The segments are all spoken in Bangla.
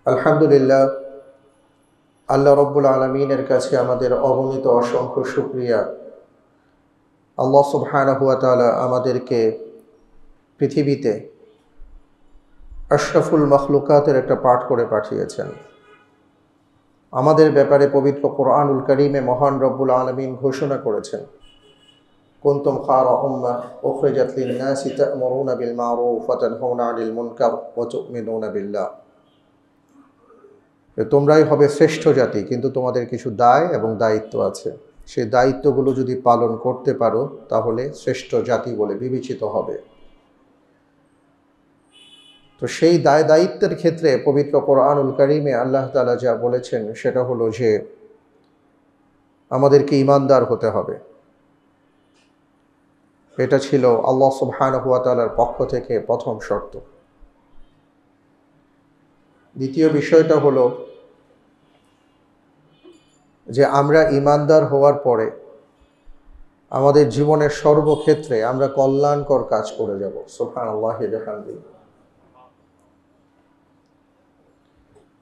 আলহামদুলিল্লাহ, আল্লাহ রব্বুল আলমিনের কাছে আমাদের অগণিত অসংখ্য শুকরিয়া। আল্লাহ সুবহানাহু ওয়া তাআলা আমাদেরকে পৃথিবীতে আশরাফুল মখলুকাতের একটা পাঠ করে পাঠিয়েছেন। আমাদের ব্যাপারে পবিত্র কোরআনুল কারীমে মহান রব্বুল আলমিন ঘোষণা করেছেন, কুনতুম খায়রা উম্মাহ উখরিজাত লিন-নাসি তা'মুরুনা বিল মা'রুফ ওয়া তানহাউনা আনিল মুনকার ওয়া তু'মিনুনা বিল্লাহ। তোমরাই হবে শ্রেষ্ঠ জাতি, কিন্তু তোমাদের কিছু দায় এবং দায়িত্ব আছে। সেই দায়িত্বগুলো যদি পালন করতে পারো তাহলে শ্রেষ্ঠ জাতি বলে বিবেচিত হবে। তো সেই দায়িত্বের ক্ষেত্রে পবিত্র কোরআনুল কারীমে আল্লাহ তাআলা যা বলেছেন সেটা হলো যে আমাদেরকে ঈমানদার হতে হবে। এটা ছিল আল্লাহ সুবহানাহু ওয়া তাআলার পক্ষ থেকে প্রথম শর্ত। দ্বিতীয় বিষয়টা হলো যে আমরা ঈমানদার হওয়ার পরে আমাদের জীবনের সর্বক্ষেত্রে আমরা কল্যাণকর কাজ করে যাব। সুবহানাল্লাহি ওয়া বিহামদিহি।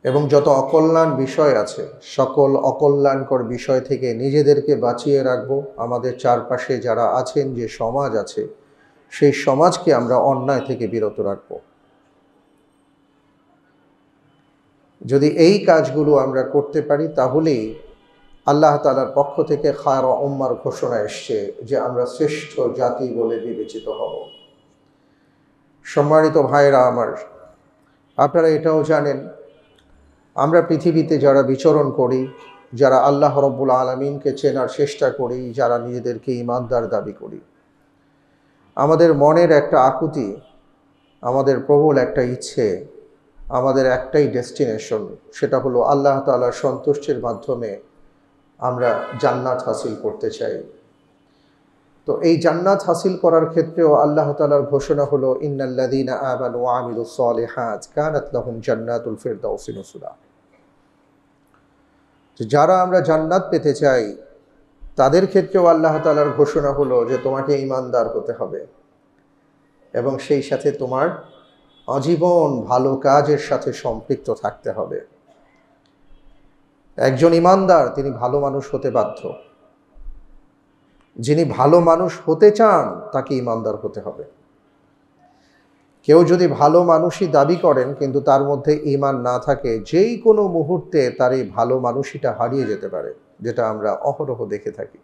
এবং যত অকল্যাণ বিষয় আছে সকল অকল্যাণকর বিষয় থেকে নিজেদেরকে বাঁচিয়ে রাখবো। আমাদের চারপাশে যারা আছেন, যে সমাজ আছে, সেই সমাজকে আমরা অন্যায় থেকে বিরত রাখবো। যদি এই কাজগুলো আমরা করতে পারি তাহলেই আল্লাহ তাআলার পক্ষ থেকে খায়রা উম্মার ঘোষণা এসছে যে আমরা শ্রেষ্ঠ জাতি বলে বিবেচিত হব। সম্মানিত ভাইরা আমার, আপনারা এটাও জানেন, আমরা পৃথিবীতে যারা বিচরণ করি, যারা আল্লাহ রব্বুল আলমিনকে চেনার চেষ্টা করি, যারা নিজেদেরকে ঈমানদার দাবি করি, আমাদের মনের একটা আকুতি, আমাদের প্রবল একটা ইচ্ছে, আমাদের একটাই ডেস্টিনেশন, সেটা হলো আল্লাহ তাআলার সন্তুষ্টির মাধ্যমে আমরা জান্নাত হাসিল করতে চাই। তো এই জান্নাত হাসিল করার ক্ষেত্রেও আল্লাহ তাআলার ঘোষণা হলো, ইন্নাল্লাযীনা আমানু ওয়া আমিলুস সালিহাত কানাত লাহুম জান্নাতুল ফিরদাউসি নুজুলা। যারা আমরা জান্নাত পেতে চাই তাদের ক্ষেত্রেও আল্লাহ তাআলার ঘোষণা হলো যে তোমাকে ঈমানদার হতে হবে এবং সেই সাথে তোমার আজীবন ভালো কাজের সাথে সম্পৃক্ত থাকতে হবে। একজন ঈমানদার তিনি ভালো মানুষ হতে বাধ্য। যিনি ভালো মানুষ হতে চান তাকে ঈমানদার হতে হবে। কেউ যদি ভালো মানুষই দাবি করেন কিন্তু তার মধ্যে ঈমান না থাকে, যেই কোনো মুহূর্তে তার এই ভালো মানুষিটা হারিয়ে যেতে পারে, যেটা আমরা অহরহ দেখে থাকি।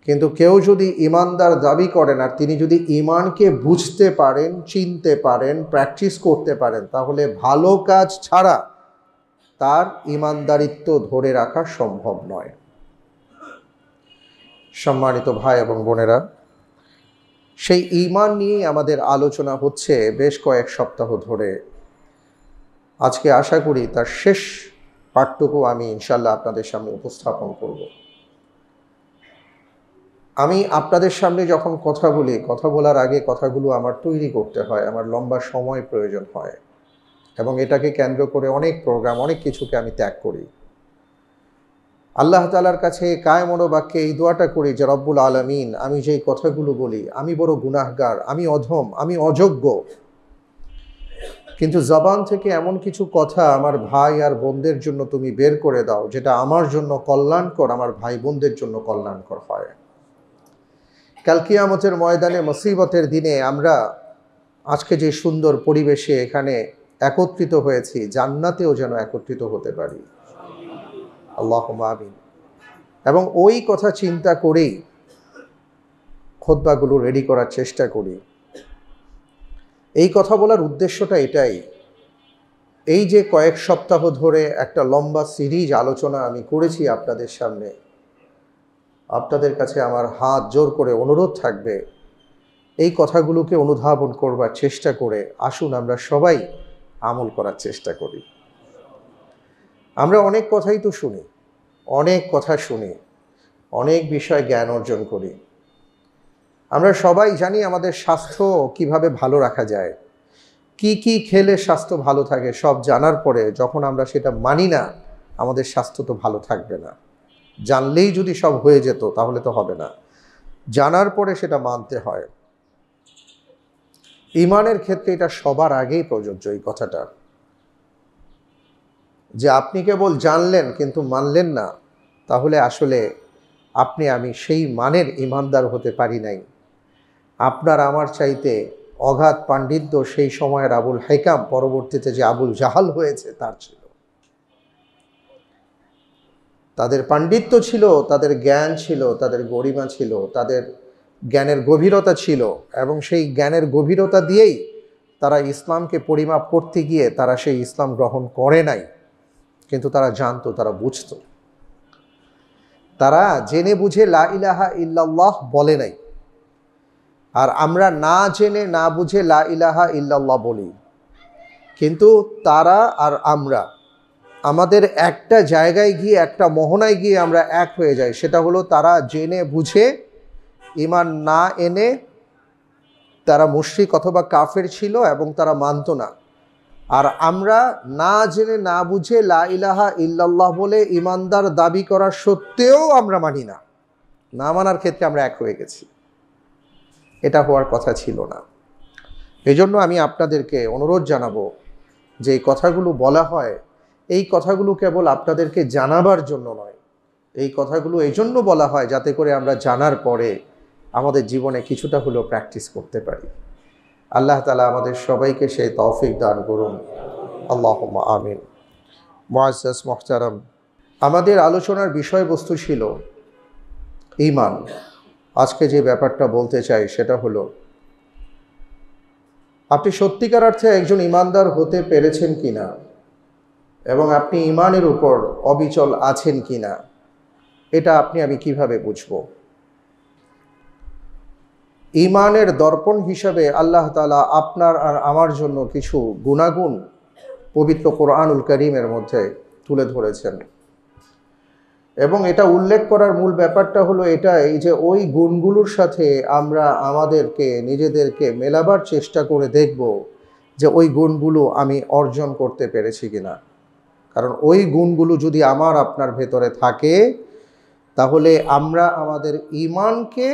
কিন্তু কেউ যদি ঈমানদার দাবি করেন আর তিনি যদি ঈমানকে বুঝতে পারেন, চিনতে পারেন, প্র্যাকটিস করতে পারেন, তাহলে ভালো কাজ ছাড়া তার ঈমানদারিত্ব ধরে রাখা সম্ভব নয়। সম্মানিত ভাই এবং বোনেরা, সেই ঈমান নিয়েই আমাদের আলোচনা হচ্ছে বেশ কয়েক সপ্তাহ ধরে। আজকে আশা করি তার শেষ পাঠটুকু আমি ইনশাল্লাহ আপনাদের সামনে উপস্থাপন করব। আমি আপনাদের সামনে যখন কথা বলি, কথা বলার আগে কথাগুলো আমার তৈরি করতে হয়, আমার লম্বা সময় প্রয়োজন হয় এবং এটাকে কেন্দ্র করে অনেক প্রোগ্রাম, অনেক কিছুকে আমি ত্যাগ করি। আল্লাহ তাআলার কাছে কায়মনো বাক্যে এই দোয়াটা করি যে রব্বুল আলামিন, আমি যেই কথাগুলো বলি আমি বড় গুনাহগার, আমি অধম, আমি অযোগ্য, কিন্তু জবান থেকে এমন কিছু কথা আমার ভাই আর বোনদের জন্য তুমি বের করে দাও যেটা আমার জন্য কল্যাণকর, আমার ভাই বোনদের জন্য কল্যাণকর হয়। কাল কিয়ামতের ময়দানে, মুসিবতের দিনে আমরা আজকে যে সুন্দর পরিবেশে এখানে একত্রিত হয়েছি, জান্নাতেও যেন একত্রিত হতে পারি। আল্লাহুম্মা আমিন। এবং ওই কথা চিন্তা করেই খুতবাগুলো রেডি করার চেষ্টা করি। এই কথা বলার উদ্দেশ্যটা এটাই, এই যে কয়েক সপ্তাহ ধরে একটা লম্বা সিরিজ আলোচনা আমি করেছি আপনাদের সামনে, আপনাদের কাছে আমার হাত জোর করে অনুরোধ থাকবে, এই কথাগুলোকে অনুধাবন করবার চেষ্টা করে আসুন আমরা সবাই আমল করার চেষ্টা করি। আমরা অনেক কথাই তো শুনি, অনেক কথা শুনি, অনেক বিষয় জ্ঞান অর্জন করি। আমরা সবাই জানি আমাদের স্বাস্থ্য কিভাবে ভালো রাখা যায়, কি কি খেলে স্বাস্থ্য ভালো থাকে, সব জানার পরে যখন আমরা সেটা মানি না, আমাদের স্বাস্থ্য তো ভালো থাকবে না। জানলেই যদি সব হয়ে যেত তাহলে তো হবে না, জানার পরে সেটা মানতে হয়। ঈমানের ক্ষেত্রে এটা সবার আগেই প্রযোজ্য এই কথাটা। যে আপনি কেবল জানলেন কিন্তু মানলেন না, তাহলে আসলে আপনি আমি সেই মানের ইমানদার হতে পারি নাই। আপনার আমার চাইতে অগাধ পাণ্ডিত্য সেই সময়ের আবুল হাইকাম, পরবর্তীতে যে আবুল জাহাল হয়েছে, তার ছিল। তাদের পাণ্ডিত্য ছিল, তাদের জ্ঞান ছিল, তাদের গরিমা ছিল, তাদের জ্ঞানের গভীরতা ছিল, এবং সেই জ্ঞানের গভীরতা দিয়েই তারা ইসলামকে পরিমাপ করতে গিয়ে তারা সেই ইসলাম গ্রহণ করে নাই, কিন্তু তারা জানতো, তারা বুঝতো। তারা জেনে বুঝে লা ইলাহা ইল্লাল্লাহ বলে নাই, আর আমরা না জেনে না বুঝে লা ইলাহা ইল্লাল্লাহ বলি। কিন্তু তারা আর আমরা, আমাদের একটা জায়গায় গিয়ে, একটা মোহনায় গিয়ে আমরা এক হয়ে যাই। সেটা হলো, তারা জেনে বুঝে ঈমান না এনে তারা মুশরিক অথবা কাফের ছিল এবং তারা মানত না। আর আমরা না জেনে না বুঝে লা ইলাহা ইল্লাল্লাহ বলে ঈমানদার দাবি করার সত্ত্বেও আমরা মানি না, না মানার ক্ষেত্রে আমরা এক হয়ে গেছি। এটা হওয়ার কথা ছিল না। এজন্য আমি আপনাদেরকে অনুরোধ জানাবো যে এই কথাগুলো বলা হয়, এই কথাগুলো কেবল আপনাদেরকে জানাবার জন্য নয়, এই কথাগুলো এই জন্য বলা হয় যাতে করে আমরা জানার পরে আমাদের জীবনে কিছুটা হলেও প্র্যাকটিস করতে পারি। আল্লাহ তাআলা আমাদের সবাইকে সেই তৌফিক দান করুন, আল্লাহুম্মা আমিন। মুআজ্জাজ মুহতারাম, আমাদের আলোচনার বিষয়বস্তু ছিল ঈমান। আজকে যে ব্যাপারটা বলতে চাই সেটা হলো, আপনি সত্যিকার অর্থে একজন ঈমানদার হতে পেরেছেন কিনা, এবং আপনি ঈমানের উপর অবিচল আছেন কিনা, এটা আপনি আমি কিভাবে বুঝব? ঈমানের দর্পণ হিসাবে আল্লাহ তাআলা আপনার আর আমার জন্য কিছু গুণাগুণ পবিত্র কোরআনুল কারীমের মধ্যে তুলে ধরেছেন, এবং এটা উল্লেখ করার মূল ব্যাপারটা হলো এটাই যে ওই গুণগুলোর সাথে আমরা আমাদেরকে নিজেদেরকে মেলাবার চেষ্টা করে দেখব যে ওই গুণগুলো আমি অর্জন করতে পেরেছি কিনা। কারণ ওই গুণগুলো যদি আমার আপনার ভেতরে থাকে, তাহলে আমরা আমাদের ঈমানকে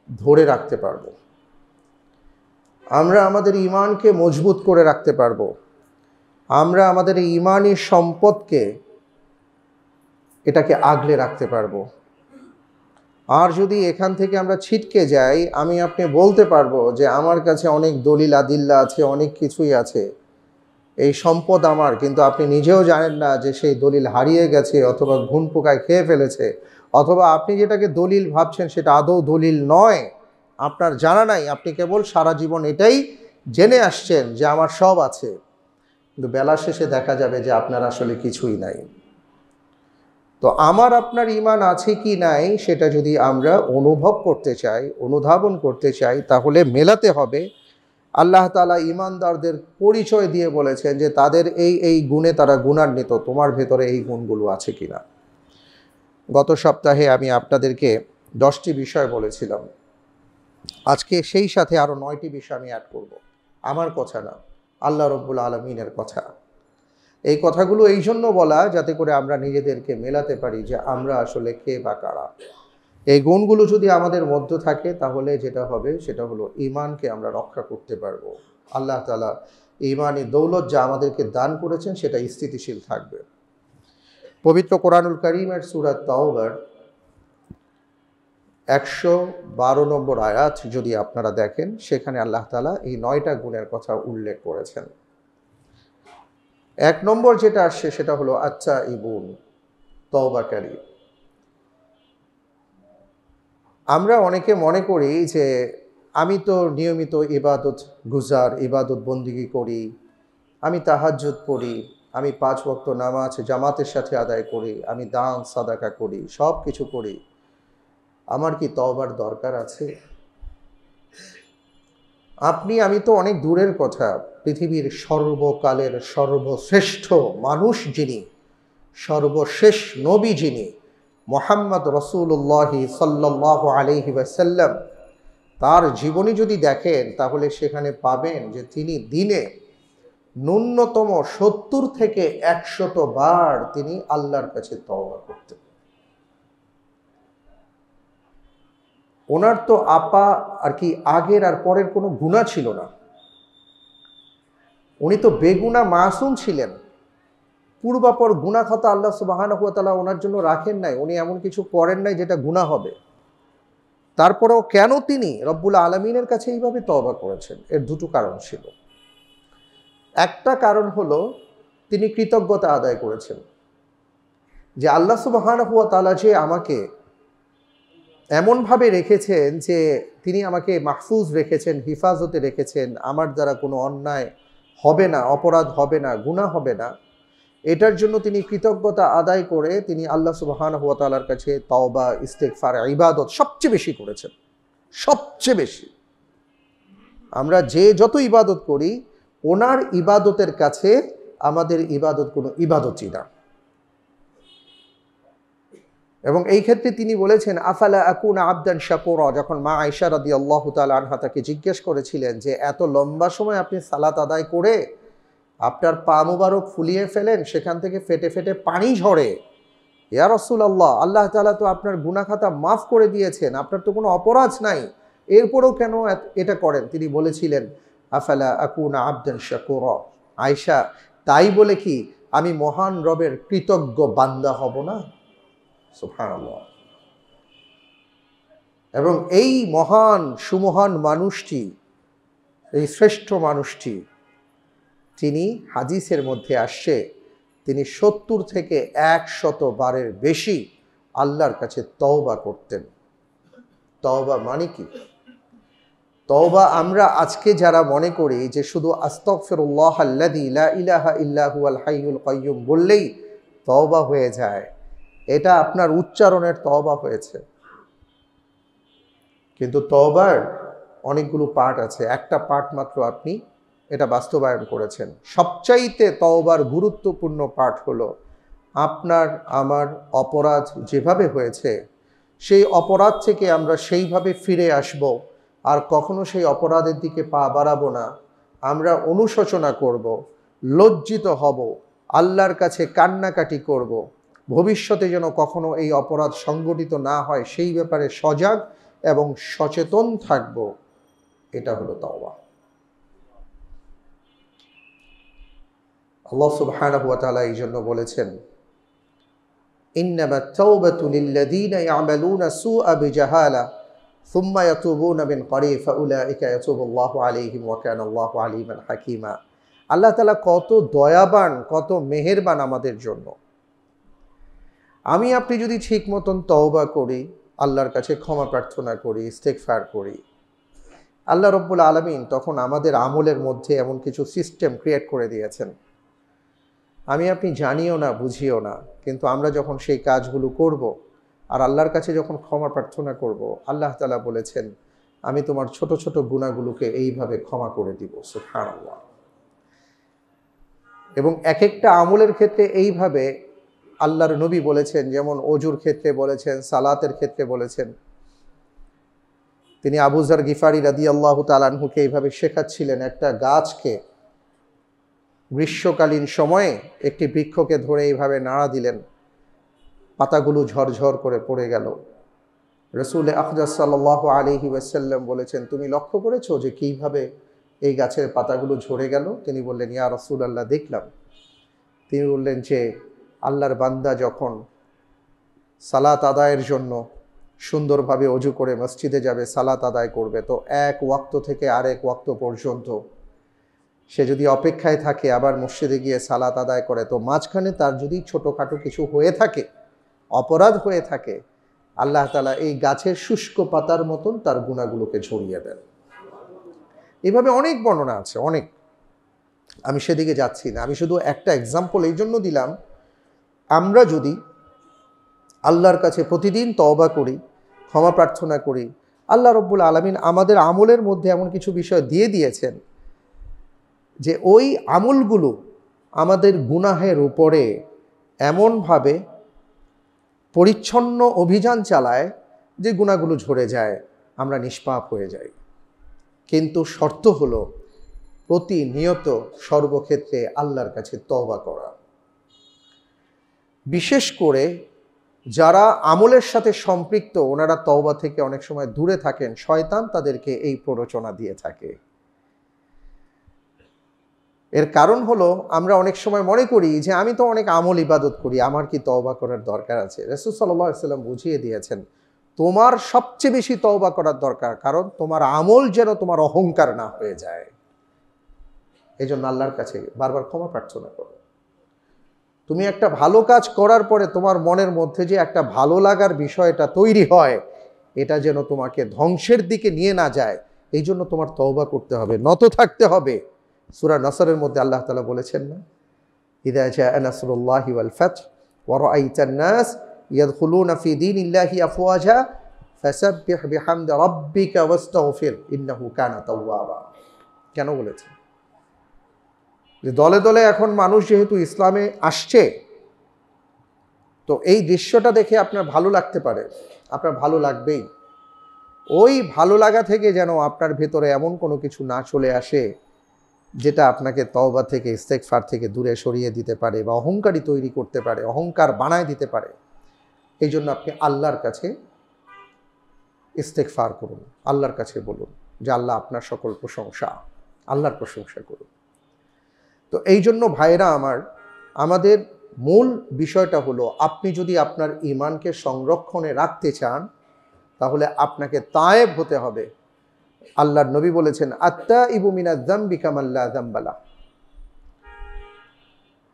ধরে রাখতে পারবো, আমরা আমাদের ঈমানকে মজবুত করে রাখতে পারবো, আমরা আমাদের ঈমানি সম্পদকে এটাকে আগলে রাখতে পারবো। আর যদি এখান থেকে আমরা ছিটকে যাই, আমি আপনি বলতে পারবো যে আমার কাছে অনেক দলিল আদিল্লা আছে, অনেক কিছুই আছে, এই সম্পদ আমার, কিন্তু আপনি নিজেও জানেন না যে সেই দলিল হারিয়ে গেছে অথবা ঘুণ পোকায় খেয়ে ফেলেছে, অথবা আপনি যেটাকে দলিল ভাবছেন সেটা আদৌ দলিল নয়, আপনার জানা নাই। আপনি কেবল সারা জীবন এটাই জেনে আসছেন যে আমার সব আছে, কিন্তু বেলা শেষে দেখা যাবে যে আপনার আসলে কিছুই নাই। তো আমার আপনার ঈমান আছে কি নাই সেটা যদি আমরা অনুভব করতে চাই, অনুধাবন করতে চাই, তাহলে মেলাতে হবে। আল্লাহ তাআলা ঈমানদারদের পরিচয় দিয়ে বলেছেন যে তাদের এই এই গুণে তারা গুণান্বিত, তোমার ভেতরে এই গুণগুলো আছে কিনা। গত সপ্তাহে আমি আপনাদেরকে 10টি বিষয় বলেছিলাম, আজকে সেই সাথে আরও 9টি বিষয় আমি অ্যাড করব। আমার কথা না, আল্লাহ রব্বুল আলামিনের কথা। এই কথাগুলো এই জন্য বলা যাতে করে আমরা নিজেদেরকে মেলাতে পারি যে আমরা আসলে কে বা কারা। এই গুণগুলো যদি আমাদের মধ্যে থাকে, তাহলে যেটা হবে সেটা হলো ঈমানকে আমরা রক্ষা করতে পারবো। আল্লাহ তাআলা ঈমানি দৌলত যা আমাদেরকে দান করেছেন সেটা স্থিতিশীল থাকবে। পবিত্র কোরআনুল কারীমের সূরা তাওবার 112 নম্বর আয়াত যদি আপনারা দেখেন, সেখানে আল্লাহ তাআলা এই 9টা গুণের কথা উল্লেখ করেছেন। 1 নম্বর যেটা আসছে সেটা হলো আত্তাইবুন, তওবাকারী। আমরা অনেকে মনে করি যে আমি তো নিয়মিত ইবাদত গুজার, ইবাদত বন্দিগি করি, আমি তাহাজ্জুদ পড়ি, আমি 5 ওয়াক্ত নামাজ জামাতের সাথে আদায় করি, আমি দান সাদাকা করি, সব কিছু করি, আমার কি তওবার দরকার আছে? আপনি আমি তো অনেক দূরের কথা, পৃথিবীর সর্বকালের সর্বশ্রেষ্ঠ মানুষ যিনি, সর্বশেষ নবী যিনি, মুহাম্মদ রাসূলুল্লাহ সাল্লাল্লাহু আলাইহি ওয়াসাল্লাম, তার জীবনী যদি দেখেন তাহলে সেখানে পাবেন যে তিনি দিনে ন্যূনতম 70 থেকে 100 বার তিনি আল্লাহর কাছে তওবা করতেন। ওনার তো আপা আর কি আগের আর পরের কোনো গুনাহ ছিল না, উনি তো বেগুনাহ মাসুম ছিলেন। পূর্বাপর গুনাহ খাতা আল্লাহ সুবহানাহু ওয়া তাআলা ওনার জন্য রাখেন নাই, উনি এমন কিছু করেন নাই যেটা গুনাহ হবে। তারপরেও কেন তিনি রব্বুল আলামিনের কাছে এইভাবে তওবা করেছেন? এর দুটো কারণ ছিল। একটা কারণ হলো তিনি কৃতজ্ঞতা আদায় করেছেন যে আল্লাহ সুবহানাহু ওয়া তাআলা যে আমাকে এমনভাবে রেখেছেন যে তিনি আমাকে মাহফুজ রেখেছেন, হিফাজতে রেখেছেন, আমার দ্বারা কোনো অন্যায় হবে না, অপরাধ হবে না, গুনাহ হবে না। এটার জন্য তিনি কৃতজ্ঞতা আদায় করে তিনি আল্লাহ সুবহানাহু ওয়া তাআলার কাছে তওবা, ইস্তেগফার, ইবাদত সবচেয়ে বেশি করেছেন, সবচেয়ে বেশি। আমরা যে যত ইবাদত করি ওনার ইবাদতের কাছে আমাদের ইবাদত কোনো ইবাদতই না। এবং এই ক্ষেত্রে তিনি বলেছেন আফালা আকুনা আবদান শাকুরা, যখন মা আয়েশা রাদিয়াল্লাহু তাআলা আনহা তাকে জিজ্ঞেস করেছিলেন যে এত লম্বা সময় আপনি সালাত আদায় করে আপনার পা মুবারক ফুলিয়ে ফেলেন, সেখান থেকে ফেটে ফেটে পানি ঝরে, ইয়া রাসূলুল্লাহ, আল্লাহ তাআলা তো আপনার গুনাহ খাতা মাফ করে দিয়েছেন, আপনার তো কোনো অপরাধ নাই, এরপরেও কেন এটা করেন? তিনি বলেছিলেন আফালা আকুনা আবদান শাকুরা, আয়েশা তাই বলে কি আমি মহান রবের কৃতজ্ঞ বান্দা হব না? সুবহানাল্লাহ। এবং এই মহান সুমহান মানুষটি, এই শ্রেষ্ঠ মানুষটি, তিনি হাদিসের মধ্যে আসছে তিনি 70 থেকে 100 বারের বেশি আল্লাহর কাছে তওবা করতেন। তওবা মানে কি? তওবা আমরা আজকে যারা মনে করি যে শুধু আস্তাগফিরুল্লাহ আল্লাযী লা ইলাহা ইল্লা হুয়াল হাইয়ুল কাইয়্যুম বললেই তওবা হয়ে যায়, এটা আপনার উচ্চারণের তওবা হয়েছে। কিন্তু তওবার অনেকগুলো পার্ট আছে, একটা পার্ট মাত্র আপনি এটা বাস্তবায়ন করেছেন। সবচাইতে তওবার গুরুত্বপূর্ণ পার্ট হলো আপনার আমার অপরাধ যেভাবে হয়েছে সেই অপরাধ থেকে আমরা সেইভাবে ফিরে আসব, আর কখনো সেই অপরাধের দিকে পা বাড়াবো না। আমরা অনুশোচনা করব, লজ্জিত হব, আল্লাহর কাছে কান্নাকাটি করব, ভবিষ্যতে যেন কখনো এই অপরাধ সংগঠিত না হয় সেই ব্যাপারে সজাগ এবং সচেতন থাকব। এটা হলো তওবা। আল্লাহ সুবহানাহু ওয়া তাআলা এই জন্য বলেছেন ইন্নামাত তাওবাতু লিল্লাযীনা ইয়ামালুনা সুআ বিজাহালা সুম্মা ইয়াতুবুনা মিন করিব ফাউলাইকা ইয়াতুবুল্লাহু আলাইহিম ওয়া কানাল্লাহু আলিমান হাকীমা। আল্লাহ তাআলা কত দয়াবান, কত মেহেরবান আমাদের জন্য। আমি আপনি যদি ঠিক মতন তওবা করি, আল্লাহর কাছে ক্ষমা প্রার্থনা করি, ইস্তেগফার করি, আল্লাহ রব্বুল আলামিন তখন আমাদের আমলের মধ্যে এমন কিছু সিস্টেম ক্রিয়েট করে দিয়েছেন, আমি আপনি জানিও না, বুঝিও না, কিন্তু আমরা যখন সেই কাজগুলো করব আর আল্লাহর কাছে যখন ক্ষমা প্রার্থনা করব, আল্লাহ তাআলা বলেছেন আমি তোমার ছোট ছোট গুনাহগুলোকে এইভাবে ক্ষমা করে দিব। সুবহানাল্লাহ। এবং এক একটা আমলের ক্ষেত্রে এইভাবে আল্লাহর নবী বলেছেন, যেমন ওযুর ক্ষেত্রে বলেছেন, সালাতের ক্ষেত্রে বলেছেন। তিনি আবু যর গিফারি রাদিয়াল্লাহু তাআলা আনহুকে এইভাবে শেখাচ্ছিলেন, একটা গাছকে গ্রীষ্মকালীন সময়ে একটি বৃক্ষকে ধরে এইভাবে নাড়া দিলেন, পাতাগুলো ঝরঝর করে পড়ে গেল। রাসূল আকরাম সাল্লাল্লাহু আলাইহি ওয়াসাল্লাম বলেছেন তুমি লক্ষ্য করেছো যে কিভাবে এই গাছের পাতাগুলো ঝরে গেল? তিনি বললেন ইয়া রাসূলুল্লাহ দেখলাম। তিনি বললেন যে আল্লাহর বান্দা যখন সালাত আদায়ের জন্য সুন্দরভাবে ওযু করে মসজিদে যাবে, সালাত আদায় করবে, তো এক ওয়াক্ত থেকে আরেক ওয়াক্ত পর্যন্ত সে যদি অপেক্ষায় থাকে আবার মসজিদে গিয়ে সালাত আদায় করে, তো মাঝখানে তার যদি ছোটোখাটো কিছু হয়ে থাকে, অপরাধ হয়ে থাকে, আল্লাহ তাআলা এই গাছের শুষ্ক পাতার মতন তার গুনাহগুলোকে ঝরিয়ে দেন। এভাবে অনেক বর্ণনা আছে, অনেক। আমি সেদিকে যাচ্ছি না, আমি শুধু একটা এক্সাম্পল এই জন্য দিলাম, আমরা যদি আল্লাহর কাছে প্রতিদিন তওবা করি, ক্ষমা প্রার্থনা করি, আল্লাহ রব্বুল আলামিন আমাদের আমলের মধ্যে এমন কিছু বিষয় দিয়ে দিয়েছেন যে ওই আমলগুলো আমাদের গুনাহের উপরে এমনভাবে পরিচ্ছন্ন অভিযান চালায় যে গুনাহগুলো ঝরে যায়, আমরা নিষ্পাপ হয়ে যাই। কিন্তু শর্ত হলো প্রতিনিয়ত সর্বক্ষেত্রে আল্লাহর কাছে তওবা করা। বিশেষ করে যারা আমলের সাথে সম্পৃক্ত ওনারা তওবা থেকে অনেক সময় দূরে থাকেন, শয়তান তাদেরকে এই প্ররোচনা দিয়ে থাকে। এর কারণ হলো আমরা অনেক সময় মনে করি যে আমি তো অনেক আমল ইবাদত করি, আমার কি তওবা করার দরকার আছে? রাসূল সাল্লাল্লাহু আলাইহি ওয়াসাল্লাম বুঝিয়ে দিয়েছেন তোমার সবচেয়ে বেশি তওবা করার দরকার, কারণ তোমার আমল যেন তোমার অহংকার না হয়ে যায়। এই জন্য আল্লাহর কাছে বারবার ক্ষমা প্রার্থনা করো। তুমি একটা ভালো কাজ করার পরে তোমার মনের মধ্যে যে একটা ভালো লাগার বিষয়টা তৈরি হয়, এটা যেন তোমাকে ধ্বংসের দিকে নিয়ে না যায়, এই জন্য তোমার তওবা করতে হবে, নত থাকতে হবে। সূরা নসরের মধ্যে আল্লাহ তাআলা বলেছেন না, ইযা জাআ নাসরুল্লাহি ওয়াল ফাতহ ওয়া রাআইতান নাস ইয়াদখুলুনা ফি দীনিল্লাহি আফওয়াজা ফাসাব্বিহ বিহামদি রাব্বিকা ওয়াস্তাগফির ইন্নাহু কানা তাওয়াবা। কেন বলেছেন? যে দলে দলে এখন মানুষ যেহেতু ইসলামে আসছে, তো এই দৃশ্যটা দেখে আপনার ভালো লাগতে পারে, আপনার ভালো লাগবেই। ওই ভালো লাগা থেকে যেন আপনার ভেতরে এমন কোনো কিছু না চলে আসে যেটা আপনাকে তওবা থেকে, ইস্তেগফার থেকে দূরে সরিয়ে দিতে পারে বা অহংকারী তৈরি করতে পারে, অহংকার বানায় দিতে পারে। এই জন্য আপনি আল্লাহর কাছে ইস্তেগফার করুন, আল্লাহর কাছে বলুন যে আল্লাহ আপনার সকল প্রশংসা, আল্লাহর প্রশংসা করুন। তো এই জন্য ভাইরা আমার, আমাদের মূল বিষয়টা হলো, আপনি যদি আপনার ঈমানকে সংরক্ষণে রাখতে চান তাহলে আপনাকে তায়েব হতে হবে। আল্লাহর নবী বলেছেন, আত্তাইবু মিনাজ যামবি কামান লা যামবা লাহ।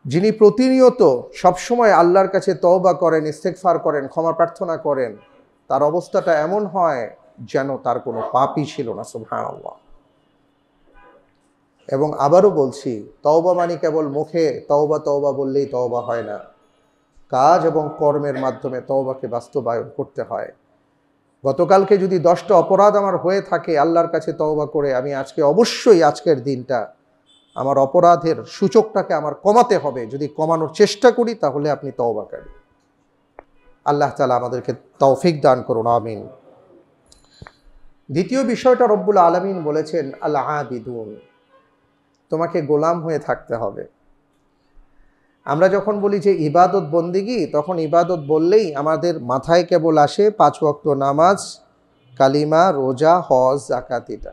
যিনি প্রতিনিয়ত সবসময় আল্লাহর কাছে তওবা করেন, ইস্তেগফার করেন, ক্ষমা প্রার্থনা করেন, তার অবস্থাটা এমন হয় যেন তার কোনো পাপই ছিল না। সুবহানাল্লাহ। এবং আবারও বলছি, তওবা মানে কেবল মুখে তওবা তওবা বললেই তওবা হয় না, কাজ এবং কর্মের মাধ্যমে তওবাকে বাস্তবায়ন করতে হয়। গতকালকে যদি 10টা অপরাধ আমার হয়ে থাকে, আল্লাহর কাছে তওবা করে আমি আজকে অবশ্যই আজকের দিনটা আমার অপরাধের সূচকটাকে আমার কমাতে হবে। যদি কমানোর চেষ্টা করি তাহলে আপনি তওবাকারী। আল্লাহ তাআলা আমাদেরকে তৌফিক দান করুন, আমিন। দ্বিতীয় বিষয়টা রব্বুল আলামিন বলেছেন, আল আবিদুন, তোমাকে গোলাম হয়ে থাকতে হবে। আমরা যখন বলি যে ইবাদত বন্দিগি, তখন ইবাদত বললেই আমাদের মাথায় কেবল আসে 5 ওয়াক্ত নামাজ, কালিমা, রোজা, হজ, যাকাত। এটা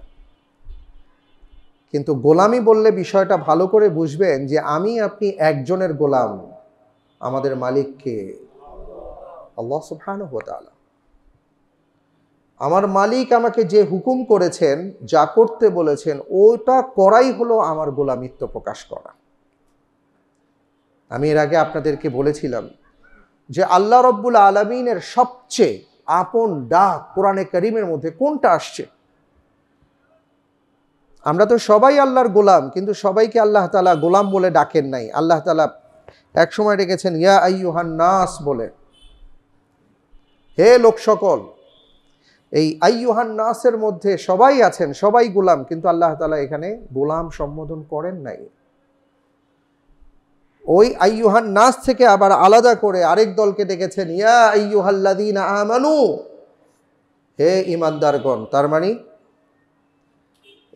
কিন্তু গোলামি বললে বিষয়টা ভালো করে বুঝবেন যে আমি আপনি একজনের গোলাম, আমাদের মালিককে, আল্লাহ সুবহানাহু ওয়া তাআলা। আমার মালিক আমাকে যে হুকুম করেছেন, যা করতে বলেছেন, ওটা করাই হলো আমার গোলামিত্ব প্রকাশ করা। আমি এর আগে আপনাদেরকে বলেছিলাম যে আল্লাহ রব্বুল আলামিনের সবচেয়ে আপন ডাক কোরআনে কারীমের মধ্যে কোনটা আসছে? আমরা তো সবাই আল্লাহর গোলাম, কিন্তু সবাইকে আল্লাহ তাআলা গোলাম বলে ডাকেন নাই। আল্লাহ তাআলা এক সময় ডেকেছেন ইয়া আইয়ুহান নাস বলে, হে লোক সকল। এই আইয়ুহান নাসের মধ্যে সবাই আছেন, সবাই গোলাম, কিন্তু আল্লাহ তাআলা এখানে গোলাম সম্বোধন করেন নাই। ওই আইয়ুহান নাস থেকে আবার আলাদা করে আরেক দলকে ডেকেছেন ইয়া আইয়ুহাল্লাযীনা আমানু, হে ঈমানদারগণ। তার মানে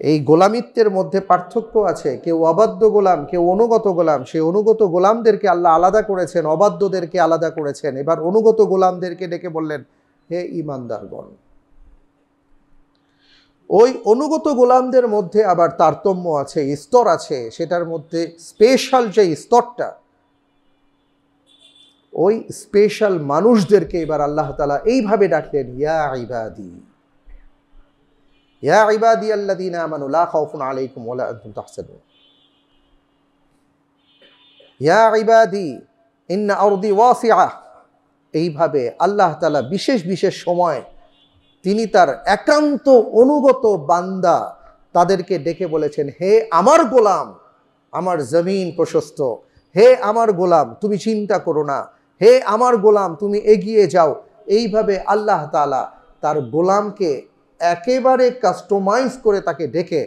এই গোলামিত্বের মধ্যে পার্থক্য আছে। কেউ অবাধ্য গোলাম, কেউ অনুগত গোলাম। সেই অনুগত গোলামদেরকে আল্লাহ আলাদা করেছেন, অবাধ্যদেরকে আলাদা করেছেন। এবার অনুগত গোলামদেরকে ডেকে বললেন হে ঈমানদারগণ। ওই অনুগত গোলামদের মধ্যে আবার তারতম্য আছে, স্তর আছে। সেটার মধ্যে স্পেশাল যে স্তরটা, ওই স্পেশাল মানুষদেরকে এবার আল্লাহ তাআলা এইভাবে ডাকলেন ইয়া ইবাদি, ইয়া ইবাদিয়াল্লাযীনা আমানু লা খাউফুন আলাইকুম ওয়া লা আনতুম তাহজানুন। ইয়া ইবাদি ইন্না আরদি ওয়াসিআ। এইভাবে আল্লাহ তাআলা বিশেষ বিশেষ সময় তিনি তার একান্ত অনুগত বান্দা তাদেরকে ডেকে বলেছেন হে আমার গোলাম, আমার জমিন প্রশস্ত। হে আমার গোলাম, তুমি চিন্তা করো না। হে আমার গোলাম, তুমি এগিয়ে যাও। এইভাবে আল্লাহ তাআলা তার গোলামকে একেবারে কাস্টমাইজ করে তাকে ডেকে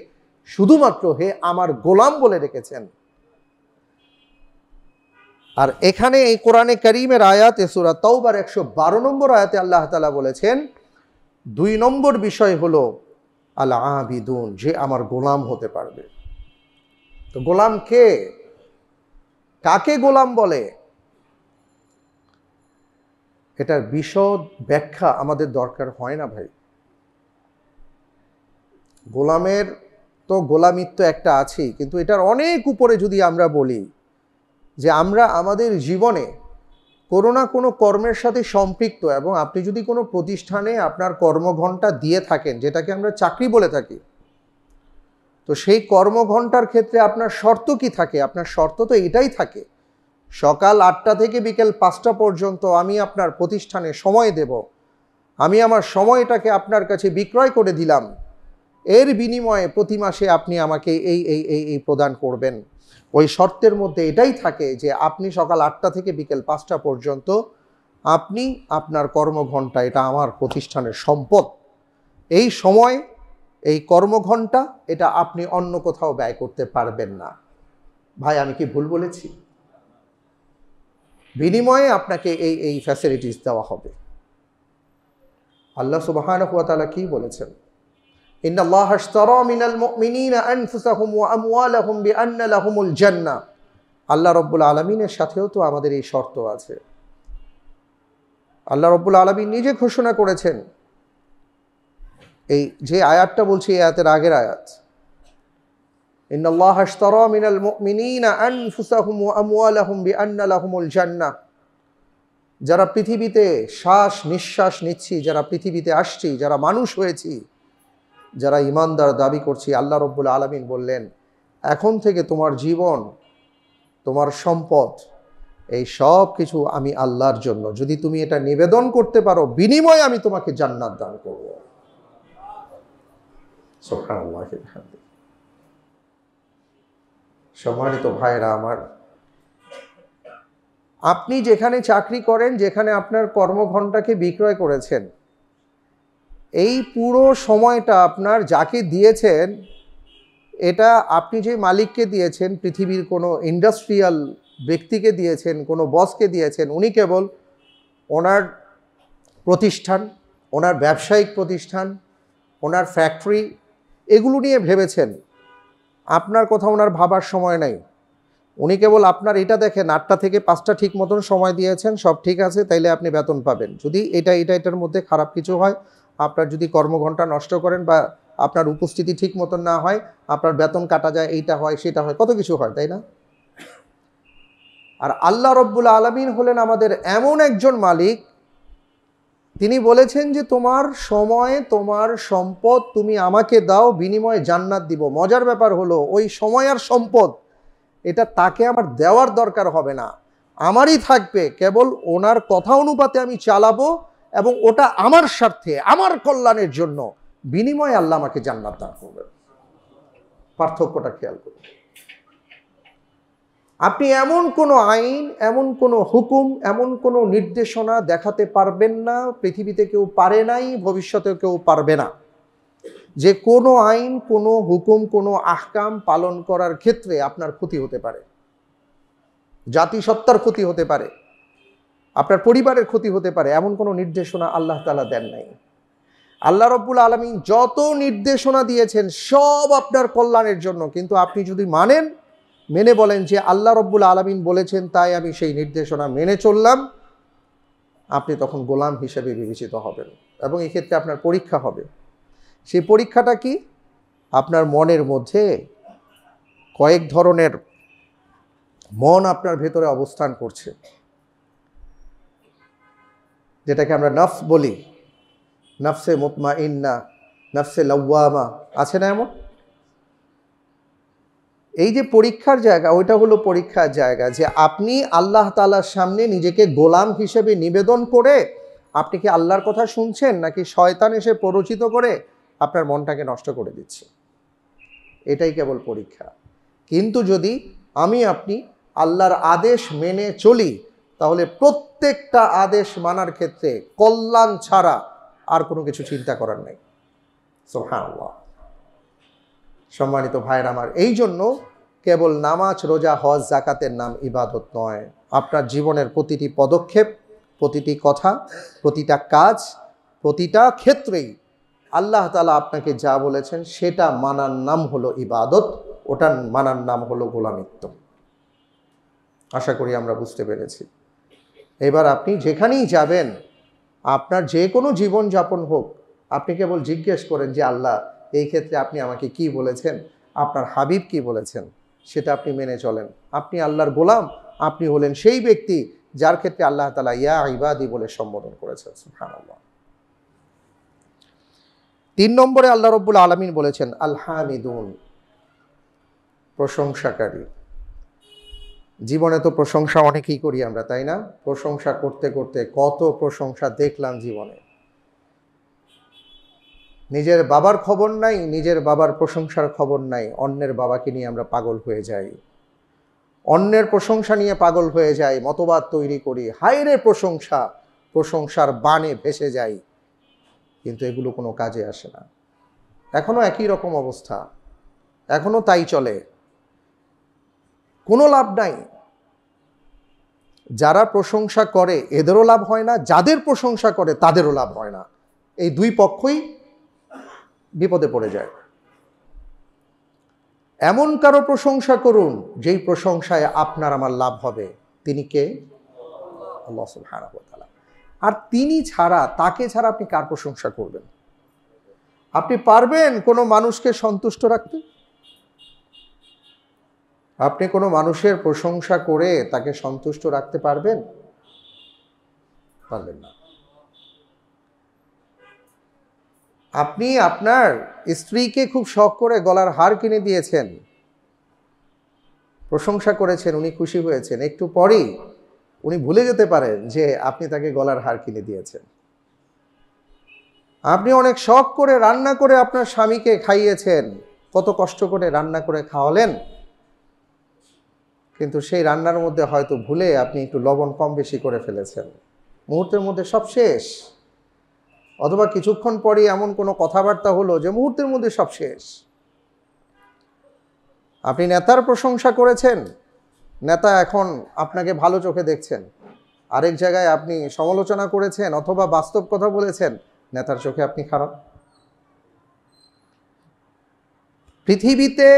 শুধুমাত্র হে আমার গোলাম বলে ডেকেছেন। আর এখানে এই কোরআনে কারীমের আয়াতে সূরা তাওবার 112 নম্বর আয়াতে আল্লাহ তাআলা বলেছেন 2 নম্বর বিষয় হলো আল আবিদুন, যে আমার গোলাম হতে পারবে। তো গোলাম কে? কাকে গোলাম বলে? এটার বিশদ ব্যাখ্যা আমাদের দরকার হয় না ভাই। গোলামের তো গোলামিত্ব একটা আছেই, কিন্তু এটার অনেক উপরে যদি আমরা বলি যে আমরা আমাদের জীবনে কোনো না কোনো কর্মের সাথে সম্পৃক্ত, এবং আপনি যদি কোনো প্রতিষ্ঠানে আপনার কর্মঘণ্টা দিয়ে থাকেন, যেটাকে আমরা চাকরি বলে থাকি, তো সেই কর্মঘণ্টার ক্ষেত্রে আপনার শর্ত কি থাকে? আপনার শর্ত তো এটাই থাকে, সকাল 8টা থেকে বিকেল 5টা পর্যন্ত আমি আপনার প্রতিষ্ঠানে সময় দেব, আমি আমার সময়টাকে আপনার কাছে বিক্রয় করে দিলাম, এর বিনিময়ে প্রতি মাসে আপনি আমাকে এই এই এই এই প্রদান করবেন। ওই শর্তের মধ্যে এটাই থাকে যে আপনি সকাল 8টা থেকে বিকেল 5টা পর্যন্ত আপনি আপনার কর্মঘণ্টা, এটা আমার প্রতিষ্ঠানের সম্পদ, এই সময় এই কর্মঘণ্টা এটা আপনি অন্য কোথাও ব্যয় করতে পারবেন না। ভাই আমি কি ভুল বলেছি? বিনিময়ে আপনাকে এই এই ফ্যাসিলিটিস দেওয়া হবে। আল্লাহ সুবহানাহু ওয়া তাআলা কি বলেছেন? ইন্নাল্লাহা আশতারা মিনাল মুমিনিনা আনফুসাহুম ওয়া আমওয়ালাহুম বিআন্না লাহুমুল জান্নাহ। আল্লাহ রাব্বুল আলামিনের সাথেও তো আমাদের এই শর্ত আছে। আল্লাহ রাব্বুল আলামিন নিজে ঘোষণা করেছেন, এই যে আয়াতটা বলছি এই আয়াতের আগের আয়াত, ইন্নাল্লাহা আশতারা মিনাল মুমিনিনা আনফুসাহুম ওয়া আমওয়ালাহুম বিআন্না লাহুমুল জান্নাহ। যারা পৃথিবীতে শ্বাস নিঃশ্বাস নিচ্ছি, যারা পৃথিবীতে আসছি, যারা মানুষ হয়েছি, যারা ঈমানদার দাবি করছি, আল্লাহ রাব্বুল আলামিন বললেন এখন থেকে তোমার জীবন, তোমার সম্পদ, এই সব কিছু আমি আল্লাহর জন্য, যদি তুমি এটা নিবেদন করতে পারো বিনিময়ে আমি তোমাকে জান্নাত দান করব। সুবহানাল্লাহ। সম্মানিত ভাইরা আমার, আপনি যেখানে চাকরি করেন, যেখানে আপনার কর্মঘণ্টাকে বিক্রয় করেছেন, এই পুরো সময়টা আপনার যাকে দিয়েছেন, এটা আপনি যে মালিককে দিয়েছেন, পৃথিবীর কোনো ইন্ডাস্ট্রিয়াল ব্যক্তিকে দিয়েছেন, কোনো বসকে দিয়েছেন, উনি কেবল ওনার প্রতিষ্ঠান, ওনার ব্যবসায়িক প্রতিষ্ঠান, ওনার ফ্যাক্টরি, এগুলো নিয়ে ভেবেছেন। আপনার কথা ওনার ভাবার সময় নাই। উনি কেবল আপনার এটা দেখেন 8টা থেকে 5টা ঠিক মতন সময় দিয়েছেন, সব ঠিক আছে, তাইলে আপনি বেতন পাবেন। যদি এটার মধ্যে খারাপ কিছু হয়, আপনার যদি কর্মঘণ্টা নষ্ট করেন বা আপনার উপস্থিতি ঠিক মতন না হয়, আপনার বেতন কাটা যায়, এইটা হয় সেটা হয়, কত কিছু হয়, তাই না? আর আল্লাহ রাব্বুল আলামিন হলেন আমাদের এমন একজন মালিক, তিনি বলেছেন যে তোমার সময়, তোমার সম্পদ তুমি আমাকে দাও, বিনিময়ে জান্নাত দিব। মজার ব্যাপার হলো ওই সময় আর সম্পদ এটা তাকে আমার দেওয়ার দরকার হবে না, আমারই থাকবে, কেবল ওনার কথা অনুপাতে আমি চালাবো, এবং ওটা আমার স্বার্থে, আমার কল্যাণের জন্য, বিনিময়ে আল্লাহ আমাকে জান্নাত দান করবেন। পার্থক্যটা খেয়াল করুন। আপনি এমন কোনো আইন, এমন কোনো হুকুম, এমন কোনো নির্দেশনা দেখাতে পারবেন না, পৃথিবীতে কেউ পারে নাই, ভবিষ্যতেও কেউ পারবে না, যে কোনো আইন, কোনো হুকুম, কোনো আহকাম পালন করার ক্ষেত্রে আপনার ক্ষতি হতে পারে, জাতিসত্তার ক্ষতি হতে পারে, আপনার পরিবারের ক্ষতি হতে পারে, এমন কোনো নির্দেশনা আল্লাহ তাআলা দেন নাই। আল্লাহ রাব্বুল আলামিন যত নির্দেশনা দিয়েছেন সব আপনার কল্যাণের জন্য, কিন্তু আপনি যদি মেনে বলেন যে আল্লাহ রাব্বুল আলামিন বলেছেন তাই আমি সেই নির্দেশনা মেনে চললাম, আপনি তখন গোলাম হিসেবে বিবেচিত হবেন, এবং এই ক্ষেত্রে আপনার পরীক্ষা হবে। সেই পরীক্ষাটা কি? আপনার মনের মধ্যে কয়েক ধরনের মন আপনার ভেতরে অবস্থান করছে, যেটাকে আমরা নফস বলি, নফসে মুতমাইন্না, নফসে লাওয়ামা, আছে না এমন? এই যে পরীক্ষার জায়গা, ওইটা হলো পরীক্ষার জায়গা, যে আপনি আল্লাহ তাআলার সামনে নিজেকে গোলাম হিসেবে নিবেদন করে আপনি কি আল্লাহর কথা শুনছেন, নাকি শয়তান এসে প্ররোচিত করে আপনার মনটাকে নষ্ট করে দিচ্ছে। এটাই কেবল পরীক্ষা। কিন্তু যদি আপনি আল্লাহর আদেশ মেনে চলি, তাহলে প্রত্যেকটা আদেশ মানার ক্ষেত্রে কল্যাণ ছাড়া আর কোনো কিছু চিন্তা করার নেই। সুবহানাল্লাহ। সম্মানিত ভাইয়ের আমার, এই জন্য কেবল নামাজ, রোজা, হজ, যাকাতের নাম ইবাদত নয়। আপনার জীবনের প্রতিটি পদক্ষেপ, প্রতিটি কথা, প্রতিটা কাজ, প্রতিটা ক্ষেত্রেই আল্লাহ তাআলা আপনাকে যা বলেছেন সেটা মানার নাম হলো ইবাদত, ওটা মানার নাম হলো গোলামিত্ব। আশা করি আমরা বুঝতে পেরেছি। এবার আপনি যেখানেই যাবেন, আপনার যে কোনো জীবনযাপন হোক, আপনি কেবল জিজ্ঞেস করেন যে আল্লাহ এই ক্ষেত্রে আপনি আমাকে কি বলেছেন, আপনার হাবিব কি বলেছেন, সেটা আপনি মেনে চলেন। আপনি আল্লাহর গোলাম, আপনি হলেন সেই ব্যক্তি যার ক্ষেত্রে আল্লাহ তাআলা ইয়া ইবাদি বলে সম্বোধন করেছেন। সুবহানাল্লাহ। 3 নম্বরে আল্লাহ রাব্বুল আলামিন বলেছেন আল হামিদুন, প্রশংসাকারী। জীবনে তো প্রশংসা অনেকেই করি আমরা, তাই না? প্রশংসা করতে করতে কত প্রশংসা দেখলাম জীবনে। নিজের বাবার খবর নাই, নিজের বাবার প্রশংসার খবর নাই, অন্যের বাবাকে নিয়ে আমরা পাগল হয়ে যাই, অন্যের প্রশংসা নিয়ে পাগল হয়ে যাই, মতবাদ তৈরি করি, হায়রে প্রশংসা, প্রশংসার বানে ভেসে যাই, কিন্তু এগুলো কোনো কাজে আসে না। এখনো একই রকম অবস্থা, এখনো তাই চলে, কোনো লাভ নাই। যারা প্রশংসা করে এদেরও লাভ হয় না, যাদের প্রশংসা করে তাদেরও লাভ হয় না। এই দুই পক্ষই বিপদে পড়ে যায়। এমন কারো প্রশংসা করুন যেই প্রশংসায় আপনার আমার লাভ হবে। তিনি কে? আল্লাহ সুবহানাহু ওয়া তাআলা। আর তিনি ছাড়া, তাকে ছাড়া আপনি কার প্রশংসা করবেন? আপনি পারবেন কোনো মানুষকে সন্তুষ্ট রাখতে? আপনি কোনো মানুষের প্রশংসা করে তাকে সন্তুষ্ট রাখতে পারবেন? পারবেন না। আপনি আপনার স্ত্রীকে খুব শখ করে গলার হার কিনে দিয়েছেন, প্রশংসা করেছেন, উনি খুশি হয়েছেন, একটু পরেই উনি ভুলে যেতে পারেন যে আপনি তাকে গলার হার কিনে দিয়েছেন। আপনি অনেক শখ করে রান্না করে আপনার স্বামীকে খাইয়েছেন, কত কষ্ট করে রান্না করে খাওয়ালেন, কিন্তু সেই রান্নার মধ্যে হয়তো ভুলে আপনি একটু লবণ কম বেশি করে ফেলেছেন, মুহূর্তের মধ্যে সব শেষ। অথবা কিছুক্ষণ পরে এমন কোনো কথাবার্তা হলো যে মুহূর্তের মধ্যে সব শেষ। আপনি নেতার প্রশংসা করেছেন, নেতা এখন আপনাকে ভালো চোখে দেখছেন, আরেক জায়গায় আপনি সমালোচনা করেছেন অথবা বাস্তব কথা বলেছেন, নেতার চোখে আপনি খারাপ। পৃথিবীতে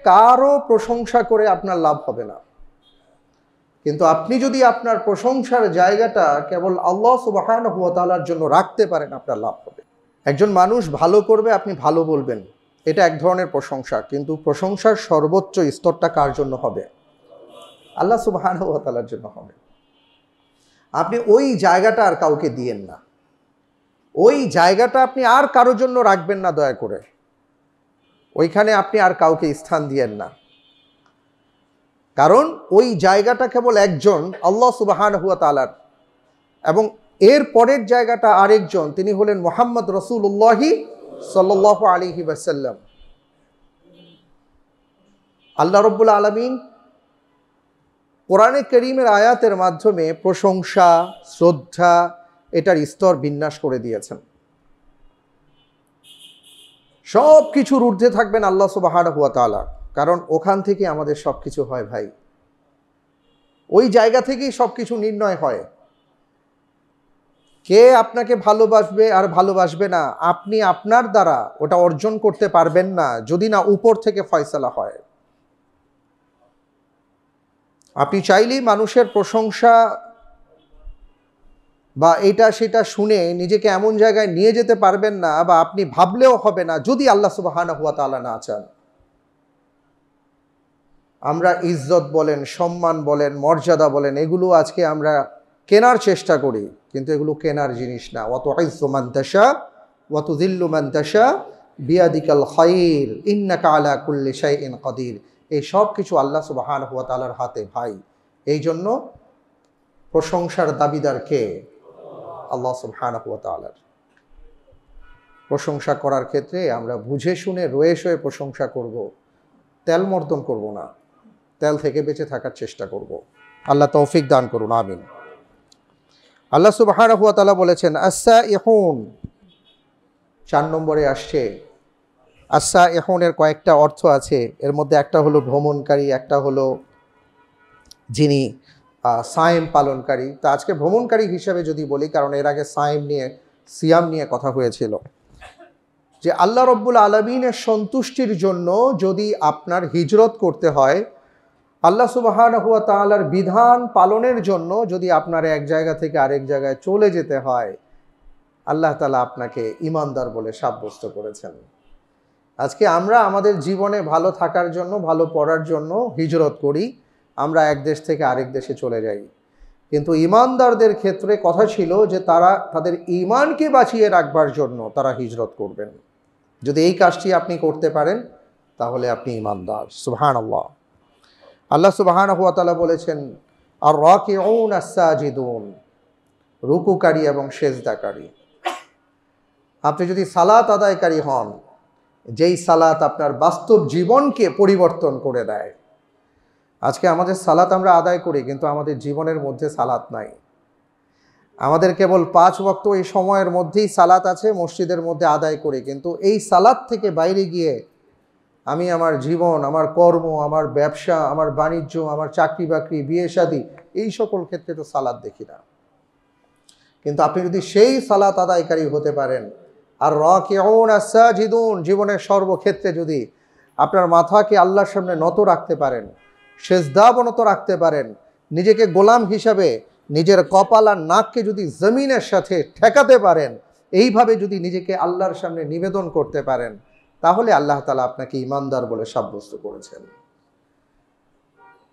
কারো প্রশংসা করে আপনার লাভ হবে না, কিন্তু আপনি যদি আপনার প্রশংসার জায়গাটা কেবল আল্লাহ সুবহানাহু ওয়া তাআলার জন্য রাখতে পারেন, আপনার লাভ হবে। একজন মানুষ ভালো করবে, আপনি ভালো বলবেন, এটা এক ধরনের প্রশংসা, কিন্তু প্রশংসার সর্বোচ্চ স্তরটা কার জন্য হবে? আল্লাহ সুবহানাহু ওয়া তাআলার জন্য হবে। আপনি ওই জায়গাটা আর কাউকে দিয়েন না, ওই জায়গাটা আপনি আর কারোর জন্য রাখবেন না, দয়া করে ওইখানে আপনি আর কাউকে স্থান দিয়েন না, কারণ ওই জায়গাটা কেবল একজন আল্লাহ সুবহানাহু ওয়া তাআলার, এবং এর পরের জায়গাটা আরেকজন, তিনি হলেন মুহাম্মদ রাসূলুল্লাহ সাল্লাল্লাহু আলাইহি ওয়াসাল্লাম। আল্লাহ রাব্বুল আলামিন কোরআনে কারীমের আয়াতের মাধ্যমে প্রশংসা, শ্রদ্ধা এটার স্তর বিন্যাস করে দিয়েছেন। সব কিছুর ঊর্ধ্বে থাকবেন আল্লাহ সুবহানাহু ওয়া তাআলা, কারণ ওখান থেকে আমাদের সব কিছু হয় ভাই, ওই জায়গা থেকেই সব কিছু নির্ণয় হয়। কে আপনাকে ভালোবাসবে আর ভালোবাসবে না, আপনি আপনার দ্বারা ওটা অর্জন করতে পারবেন না যদি না উপর থেকে ফয়সালা হয়। আপনি চাইলেই মানুষের প্রশংসা বা এটা সেটা শুনে নিজেকে এমন জায়গায় নিয়ে যেতে পারবেন না, বা আপনি ভাবলেও হবে না যদি আল্লাহ সুবহানাহু ওয়া তাআলা না চান। আমরা ইজ্জত বলেন, সম্মান বলেন, মর্যাদা বলেন, এগুলো আজকে আমরা কেনার চেষ্টা করি, কিন্তু এগুলো কেনার জিনিস না। ওয়া তুইজ্জু মান তাশা ওয়া তুযিল্লু মান তাশা বিয়াদিকাল খায়র ইন্নাকা আলা কুল্লি শাইইন কাদির। এই সব কিছু আল্লাহ সুবহানাহু ওয়া তাআলার হাতে ভাই। এই জন্য প্রশংসার দাবিদার কে? আল্লাহ সুবহানাহু ওয়া তাআলার। প্রশংসা করার ক্ষেত্রে আমরা বুঝে শুনে রয়ে সয়ে প্রশংসা করব, তেল মর্দন করব না, তেল থেকে বেঁচে থাকার চেষ্টা করব। আল্লাহ তৌফিক দান করুন, আমিন। আল্লাহ সুবহানাহু ওয়া তাআলা বলেছেন আস-সাইহুন, 4 নম্বরে আসছে। আস-সাইহুনের কয়েকটা অর্থ আছে, এর মধ্যে একটা হলো ভ্রমণকারী, একটা হলো যিনি সায়েম পালনকারী। তা আজকে ভ্রমণকারী হিসেবে যদি বলি, কারণ এর আগে সায়েম নিয়ে, সিয়াম নিয়ে কথা হয়েছিল, যে আল্লাহ রব্বুল আলামিনের সন্তুষ্টির জন্য যদি আপনার হিজরত করতে হয়, আল্লাহ সুবহানাহু ওয়া তাআলার বিধান পালনের জন্য যদি আপনার এক জায়গা থেকে আরেক জায়গায় চলে যেতে হয়, আল্লাহ তাআলা আপনাকে ঈমানদার বলে সাব্যস্ত করেছেন। আজকে আমরা আমাদের জীবনে ভালো থাকার জন্য, ভালো পড়ার জন্য হিজরত করি, আমরা এক দেশ থেকে আরেক দেশে চলে যাই। কিন্তু ঈমানদারদের ক্ষেত্রে কথা ছিল যে তারা তাদের ঈমানকে বাঁচিয়ে রাখবার জন্য তারা হিজরত করবেন। যদি এই কাজটি আপনি করতে পারেন তাহলে আপনি ঈমানদার। সুবহানাল্লাহ। আল্লাহ সুবহানাহু ওয়া তাআলা বলেছেন, আর রাকিউন আস-সাজিদুন, রুকুকারী এবং সেজদাকারী। আপনি যদি সালাত আদায়কারী হন, যেই সালাত আপনার বাস্তব জীবনকে পরিবর্তন করে দেয়। আজকে আমাদের সালাত আমরা আদায় করি, কিন্তু আমাদের জীবনের মধ্যে সালাত নাই। আমাদের কেবল 5 ওয়াক্ত এই সময়ের মধ্যেই সালাত আছে, মসজিদের মধ্যে আদায় করি, কিন্তু এই সালাত থেকে বাইরে গিয়ে আমি আমার জীবন, আমার কর্ম, আমার ব্যবসা, আমার বাণিজ্য, আমার চাকরি বাকরি, বিয়ে শাদী, এই সকল ক্ষেত্রে তো সালাত দেখি না। কিন্তু আপনি যদি সেই সালাত আদায়কারী হতে পারেন, আর রাকিউন আস-সাজিদুন, জীবনের সর্বক্ষেত্রে যদি আপনার মাথাকে আল্লাহর সামনে নত রাখতে পারেন, সেজদাবনত রাখতে পারেন, নিজেকে গোলাম হিসাবে নিজের কপাল আর নাককে যদি জমিনের সাথে ঠেকাতে পারেন, এইভাবে যদি নিজেকে আল্লাহর সামনে নিবেদন করতে পারেন, তাহলে আল্লাহ তাআলা আপনাকে ঈমানদার বলে সাব্যস্ত করেছেন।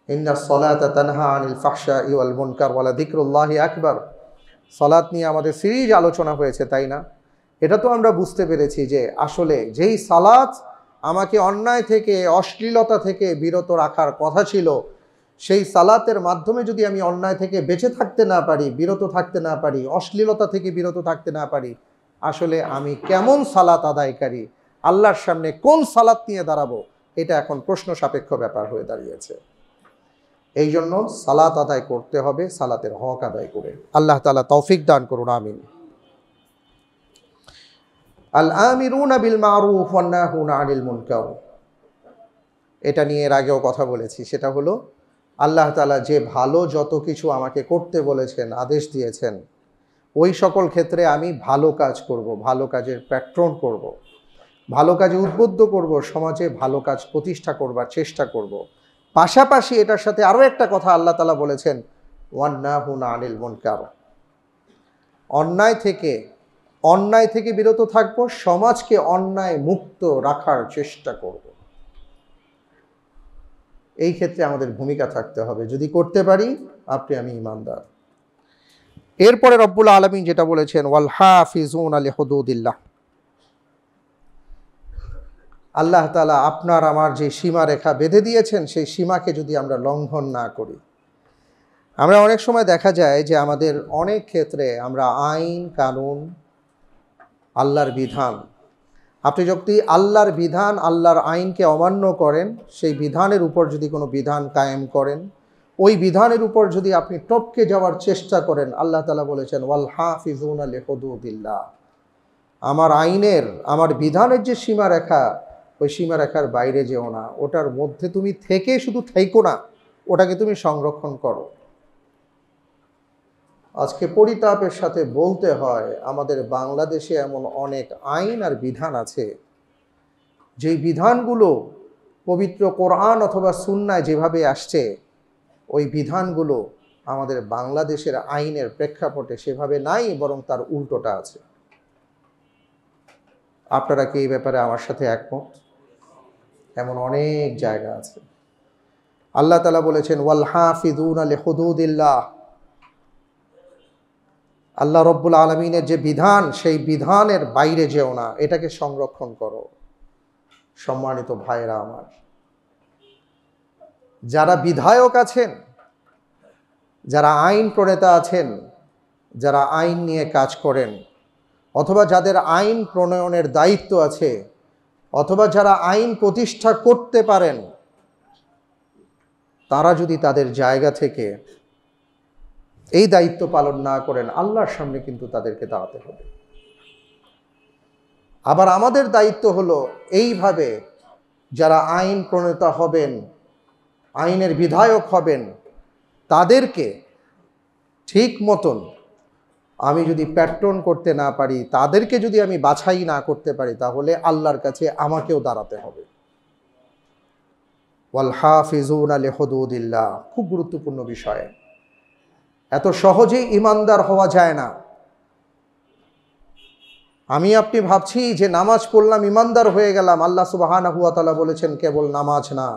ইন্নাস সালাতা তানহা আনিল ফাহশাই ওয়াল মুনকার ওয়া লাযিকরুল্লাহি আকবার। সালাত নিয়ে আমাদের সিরিজ আলোচনা হয়েছে, তাই না? এটা তো আমরা বুঝতে পেরেছি যে আসলে যেই সালাত আমাকে অন্যায় থেকে, অশ্লীলতা থেকে বিরত রাখার কথা ছিল, সেই সালাতের মাধ্যমে যদি আমি অন্যায় থেকে বেঁচে থাকতে না পারি, বিরত থাকতে না পারি, অশ্লীলতা থেকে বিরত থাকতে না পারি, আসলে আমি কেমন সালাত আদায়কারী, আল্লাহর সামনে কোন সালাত নিয়ে দাঁড়াবো, এটা এখন প্রশ্ন সাপেক্ষ ব্যাপার হয়ে দাঁড়িয়েছে। এই জন্য সালাত আদায় করতে হবে, সালাতের হক আদায় করে। আল্লাহ তাআলা তৌফিক দান করুন, আমিন। আল আমিরুনা বিল মারুফ ওয়ান নাহুনা আনিল মুনকার, এটা নিয়ে এর আগেও কথা বলেছি। সেটা হলো আল্লাহ তাআলা যে ভালো যত কিছু আমাকে করতে বলেছেন, আদেশ দিয়েছেন, ওই সকল ক্ষেত্রে আমি ভালো কাজ করব, ভালো কাজের প্যাট্রন করব, ভালো কাজে উদ্বুদ্ধ করব, সমাজে ভালো কাজ প্রতিষ্ঠা করবার চেষ্টা করব। পাশাপাশি এটার সাথে আরও একটা কথা আল্লাহ তাআলা বলেছেন, ওয়ান নাহুনা আনিল মুনকার, অন্যায় থেকে বিরত থাকব, সমাজকে অন্যায় মুক্ত রাখার চেষ্টা করব। এই ক্ষেত্রে আমাদের ভূমিকা থাকতে হবে। যদি করতে পারি, আপনি আমি ঈমানদার। এরপরে রব্বুল আলামিন যেটা বলেছেন, ওয়াল হাফিজুনা লিহুদুদিল্লাহ, আল্লাহ তাআলা আপনার আমার যে সীমারেখা বেঁধে দিয়েছেন, সেই সীমাকে যদি আমরা লঙ্ঘন না করি। আমরা অনেক সময় দেখা যায় যে আমাদের অনেক ক্ষেত্রে আমরা আইন কানুন, আল্লাহর বিধান, আপনি যদি আল্লাহর বিধান, আল্লাহর আইনকে অমান্য করেন, সেই বিধানের উপর যদি কোনো বিধান কায়েম করেন, ওই বিধানের উপর যদি আপনি টপকে যাওয়ার চেষ্টা করেন, আল্লাহ তাআলা বলেছেন, ওয়াল হাফিজুনা লিহুদুদিল্লাহ, আমার আইনের, আমার বিধানের যে সীমারেখা, ওই সীমারেখার বাইরে যেও না, ওটার মধ্যে তুমি থেকে শুধু থেকো না, ওটাকে তুমি সংরক্ষণ করো। আজকে পরিতাপের সাথে বলতে হয়, আমাদের বাংলাদেশে এমন অনেক আইন আর বিধান আছে, যেই বিধানগুলো পবিত্র কোরআন অথবা সুন্নায় যেভাবে আসছে, ওই বিধানগুলো আমাদের বাংলাদেশের আইনের প্রেক্ষাপটে সেভাবে নাই, বরং তার উল্টোটা আছে। আপনারা কি এই ব্যাপারে আমার সাথে একমত? এমন অনেক জায়গা আছে। আল্লাহ তাআলা বলেছেন, ওয়াল হাফিজুনা লিহুদুদিল্লাহ, আল্লাহ রব্বুল আলমিনের যে বিধান, সেই বিধানের বাইরে যেও না, এটাকে সংরক্ষণ করো। সম্মানিত ভাইরা আমার, যারা বিধায়ক আছেন, যারা আইন প্রণেতা আছেন, যারা আইন নিয়ে কাজ করেন, অথবা যাদের আইন প্রণয়নের দায়িত্ব আছে, অথবা যারা আইন প্রতিষ্ঠা করতে পারেন, তারা যদি তাদের জায়গা থেকে এই দায়িত্ব পালন না করেন, আল্লাহর সামনে কিন্তু তাদেরকে দাঁড়াতে হবে। আবার আমাদের দায়িত্ব হলো এইভাবে যারা আইন প্রণেতা হবেন, আইনের বিধায়ক হবেন, তাদেরকে ঠিক মতন আমি যদি প্যাট্রন করতে না পারি, তাদেরকে যদি আমি বাছাই না করতে পারি, তাহলে আল্লাহর কাছে আমাকেও দাঁড়াতে হবে। ওয়াল হাফিজুনা লিহুদুদিল্লাহ, খুব গুরুত্বপূর্ণ বিষয়। এত সহজেই ঈমানদার হওয়া যায় না। আমি আপনি ভাবছি যে নামাজ পড়লাম ইমানদার হয়ে গেলাম, আল্লাহ সুবহানাহু ওয়া তাআলা বলেছেন কেবল নামাজ না,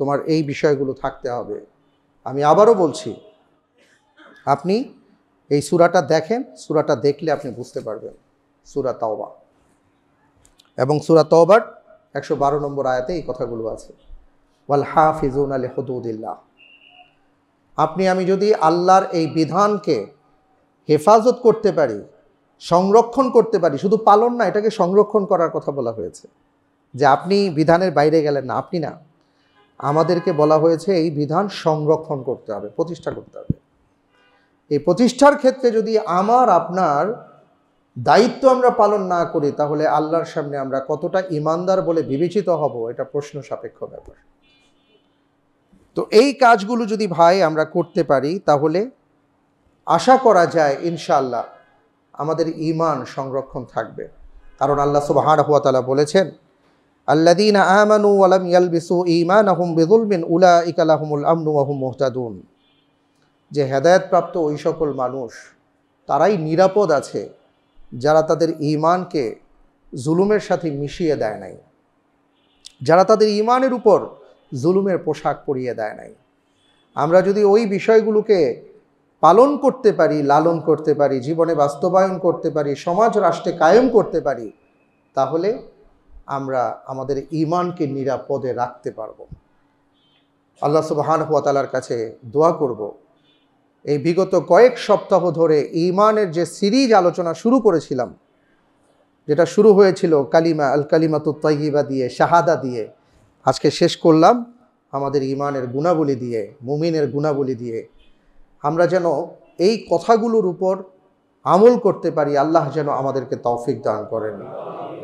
তোমার এই বিষয়গুলো থাকতে হবে। আমি আবারও বলছি, আপনি এই সূরাটা দেখেন, সূরাটা দেখলে আপনি বুঝতে পারবেন। সূরা তাওবা, এবং সূরা তাওবার 112 নম্বর আয়াতে এই কথাগুলো আছে, ওয়াল হাফিজুনা লিহুদুদিল্লাহ। আপনি আমি যদি আল্লাহর এই বিধানকে হেফাজত করতে পারি, সংরক্ষণ করতে পারি, শুধু পালন না, এটাকে সংরক্ষণ করার কথা বলা হয়েছে, যে আপনি বিধানের বাইরে গেলেন না, আপনি না, আমাদেরকে বলা হয়েছে এই বিধান সংরক্ষণ করতে হবে, প্রতিষ্ঠা করতে হবে। এই প্রতিষ্ঠার ক্ষেত্রে যদি আমার আপনার দায়িত্ব আমরা পালন না করি, তাহলে আল্লাহর সামনে আমরা কতটা ইমানদার বলে বিবেচিত হব, এটা প্রশ্ন সাপেক্ষ ব্যাপার। তো এই কাজগুলো যদি ভাই আমরা করতে পারি, তাহলে আশা করা যায় ইনশাআল্লাহ আমাদের ঈমান সংরক্ষণ থাকবে। কারণ আল্লাহ সুবহানাহু ওয়া তাআলা বলেছেন, আল্লাযীনা আমানু ওয়া লাম ইয়ালবিসু ঈমানাহুম বিযুলমিন উলাইকা লাহুমুল আমনু ওয়া হুম মুহতাদুন। যে হেদায়েতপ্রাপ্ত ওই সকল মানুষ, তারাই নিরাপদ আছে যারা তাদের ঈমানকে জুলুমের সাথে মিশিয়ে দেয় নাই, যারা তাদের ঈমানের উপর জুলুমের পোশাক পরিয়ে দেয় নাই। আমরা যদি ওই বিষয়গুলোকে পালন করতে পারি, লালন করতে পারি, জীবনে বাস্তবায়ন করতে পারি, সমাজ রাষ্ট্রে কায়েম করতে পারি, তাহলে আমরা আমাদের ঈমানকে নিরাপদে রাখতে পারব। আল্লাহ সুবহানাহু ওয়া তাআলার কাছে দোয়া করব, এই বিগত কয়েক সপ্তাহ ধরে ঈমানের যে সিরিজ আলোচনা শুরু করেছিলাম, যেটা শুরু হয়েছিল কালিমা আল কালিমাতুত তাইয়্যিবা দিয়ে, শাহাদা দিয়ে, আজকে শেষ করলাম আমাদের ঈমানের গুণাবলী দিয়ে, মুমিনের গুণাবলী দিয়ে। আমরা যেন এই কথাগুলোর উপর আমল করতে পারি, আল্লাহ যেন আমাদেরকে তৌফিক দান করেন।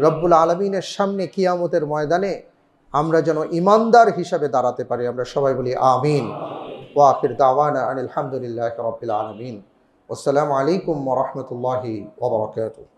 রব্বুল আলামিনের সামনে কিয়ামতের ময়দানে আমরা যেন ঈমানদার হিসাবে দাঁড়াতে পারি। আমরা সবাই বলি আমিন। ওয়া আখির দাওয়ানা আনিল হামদুলিল্লাহি রাব্বিল আলামিন। আসসালামু আলাইকুম ওয়া রাহমাতুল্লাহি ওয়া বারাকাতুহু।